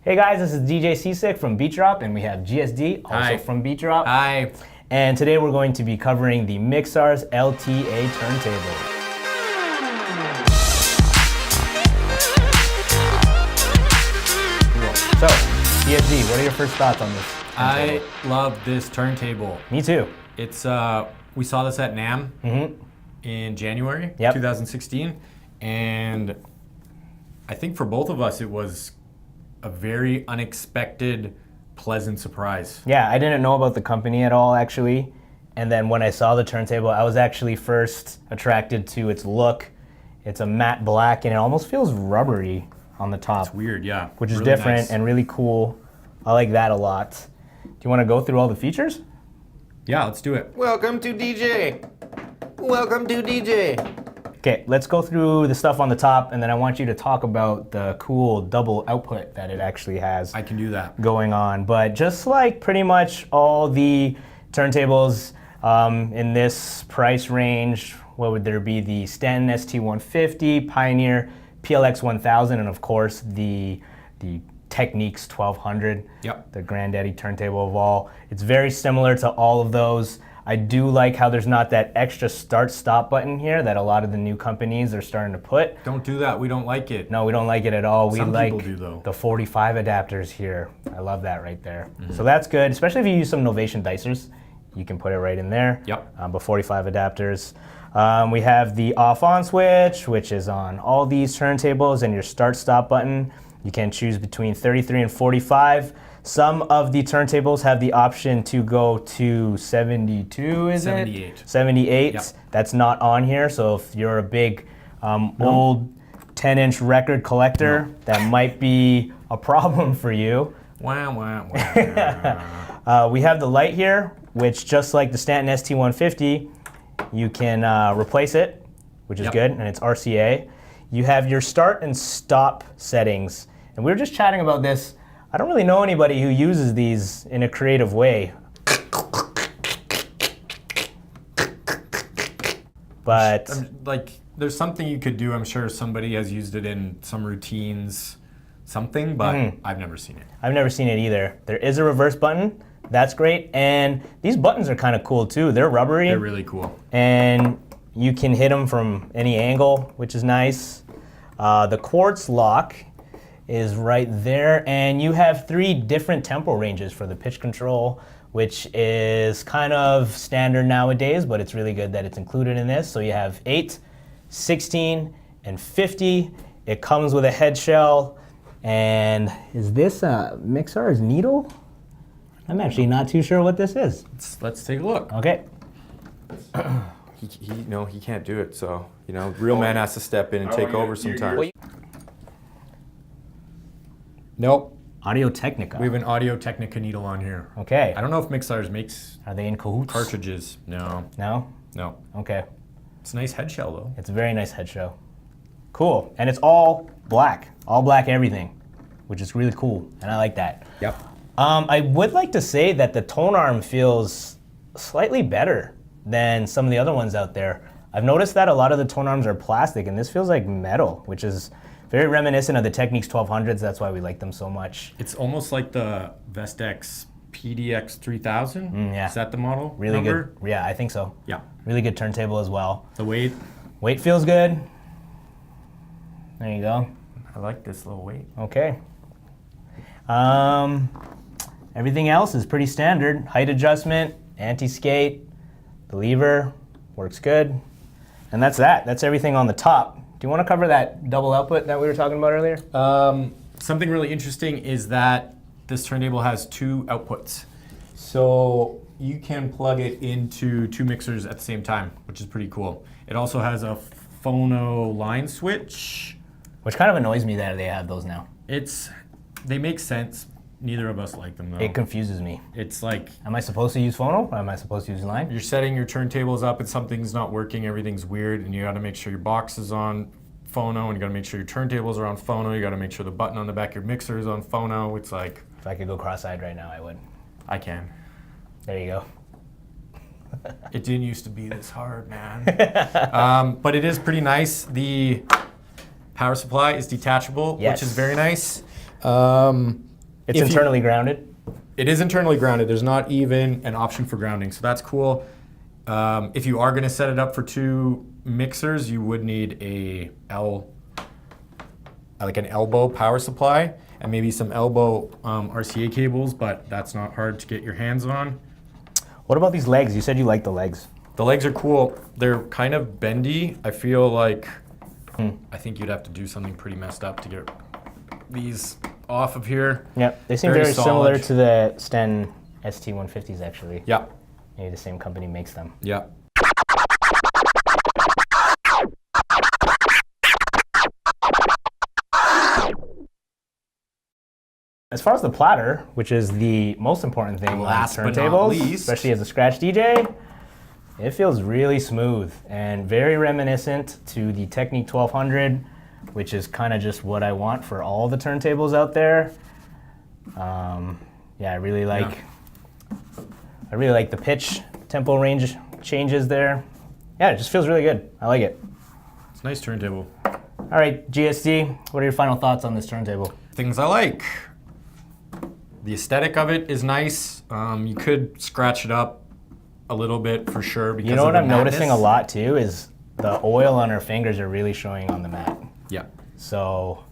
Hey guys, this is DJ C-Sik from Beat Drop, and we have GSD, also Hi. from Beat Drop. Hi. And today we're going to be covering the Mixars LTA Turntable. So, GSD, what are your first thoughts on this turntable? I love this turntable. Me too. It's we saw this at NAMM in January 2016, and I think for both of us it was a very unexpected, pleasant surprise. Yeah, I didn't know about the company at all, actually. And then when I saw the turntable, I was actually first attracted to its look. It's a matte black, and it almost feels rubbery on the top. It's weird, yeah. Which is really different nice. and really cool. I like that a lot. Do you want to go through all the features? Yeah, let's do it. Welcome to DJ. Welcome to DJ. Okay, let's go through the stuff on the top, and then I want you to talk about the cool double output that it actually has I can do that. going on. But just like pretty much all the turntables in this price range, what would there be? The Stanton ST150, Pioneer PLX 1000, and of course the Technics 1200, the granddaddy turntable of all. It's very similar to all of those. I do like how there's not that extra start-stop button here that a lot of the new companies are starting to put. Don't do that. We don't like it. No, we don't like it at all. Some we like people do, though. the 45 adapters here. I love that right there. So that's good, especially if you use some Novation dicers. You can put it right in there. But 45 adapters. We have the off-on switch, which is on all these turntables, and your start-stop button. You can choose between 33 and 45. Some of the turntables have the option to go to 72, is 78. it? 78. That's not on here, so if you're a big old 10-inch record collector, that might be a problem for you. Wah, wah, wah. We have the light here, which just like the Stanton ST150, you can replace it, which is good, and it's RCA. You have your start and stop settings, and we were just chatting about this. I don't really know anybody who uses these in a creative way. But like, there's something you could do. I'm sure somebody has used it in some routines, something, but I've never seen it. I've never seen it either. There is a reverse button. That's great. And these buttons are kind of cool too. They're rubbery. They're really cool. And you can hit them from any angle, which is nice. The quartz lock is right there, and you have 3 different tempo ranges for the pitch control, which is kind of standard nowadays, but it's really good that it's included in this. So you have 8, 16, and 50. It comes with a head shell, and is this a Mixars needle? I'm actually not too sure what this is. Let's take a look. Okay. He can't do it, so real man has to step in and take over sometimes. Nope. Audio Technica. We have an Audio Technica needle on here. Okay. I don't know if Mixars makes Are they in cahoots? cartridges. No. No? No. Okay. It's a nice head shell though. It's a very nice head shell. Cool. And it's all black everything, which is really cool, and I like that. Yep. I would like to say that the tone arm feels slightly better than some of the other ones out there. I've noticed that a lot of the tone arms are plastic, and this feels like metal, which is very reminiscent of the Technics 1200s. That's why we like them so much. It's almost like the Vestex PDX 3000. Yeah. Is that the model Really number? good. Yeah, I think so. Yeah. Really good turntable as well. The weight. Weight feels good. There you go. I like this little weight. Okay. Everything else is pretty standard. Height adjustment, anti-skate, the lever works good. And that's that. That's everything on the top. Do you want to cover that double output that we were talking about earlier? Something really interesting is that this turntable has 2 outputs. So you can plug it into 2 mixers at the same time, which is pretty cool. It also has a phono line switch. Which kind of annoys me that they have those now. They make sense. Neither of us like them though. It confuses me. It's like, Am I supposed to use phono or am I supposed to use line? you're setting your turntables up and something's not working, everything's weird, and you gotta make sure your box is on phono, and you gotta make sure your turntables are on phono, you gotta make sure the button on the back of your mixer is on phono. It's like, If I could go cross-eyed right now, I would. I can. There you go. It didn't used to be this hard, man. But it is pretty nice. The power supply is detachable, Yes. which is very nice. It's internally grounded. It is internally grounded. There's not even an option for grounding, so that's cool. If you are going to set it up for 2 mixers, you would need like an elbow power supply and maybe some elbow RCA cables, but that's not hard to get your hands on. What about these legs? You said you like the legs. The legs are cool. They're kind of bendy. I feel like I think you'd have to do something pretty messed up to get these off of here. Yeah, they seem very similar to the Sten ST150s actually. Yeah. Maybe the same company makes them. Yeah. As far as the platter, which is the most important thing Last on but not turntables, least, especially as a scratch DJ, it feels really smooth and very reminiscent to the Technique 1200, which is kind of just what I want for all the turntables out there. Yeah, I really like the pitch tempo range changes there. Yeah, it just feels really good. I like it. It's a nice turntable. All right, GSD, what are your final thoughts on this turntable? Things I like. The aesthetic of it is nice. You could scratch it up a little bit for sure. Because you know of what the I'm madness. noticing a lot too is the oil on our fingers are really showing on the mat. Yeah. So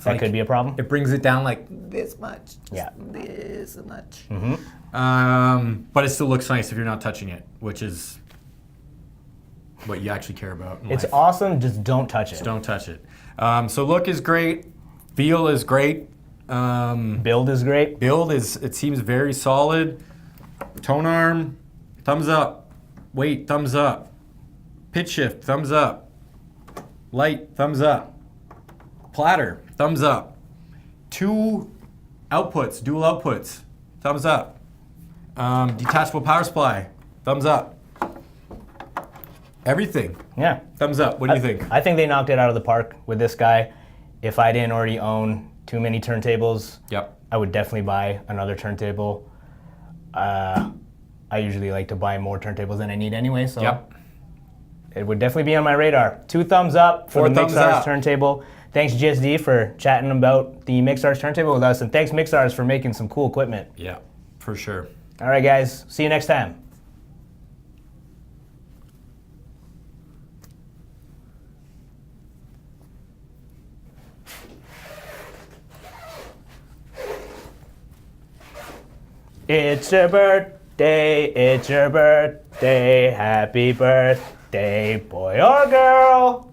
that could be a problem. It brings it down like this much. Yeah. This much. Mm-hmm. But it still looks nice if you're not touching it, which is what you actually care about in It's life. awesome, just don't touch it. Just don't touch it. So look is great. Feel is great. Build is great. Build is, it seems very solid. Tone arm, thumbs up. Weight, thumbs up. Pitch shift, thumbs up. Light, thumbs up. Platter, thumbs up. 2 outputs, dual outputs, thumbs up. Detachable power supply, thumbs up. Everything, Yeah. thumbs up. What do you think? I think they knocked it out of the park with this guy. If I didn't already own too many turntables, Yep. I would definitely buy another turntable. I usually like to buy more turntables than I need anyway, so Yep. it would definitely be on my radar. 2 thumbs up for 4 the thumbs Mixars up. turntable. Thanks GSD for chatting about the Mixars turntable with us, and thanks Mixars for making some cool equipment. Yeah, for sure. All right, guys, see you next time. It's your birthday, happy birthday, boy or girl.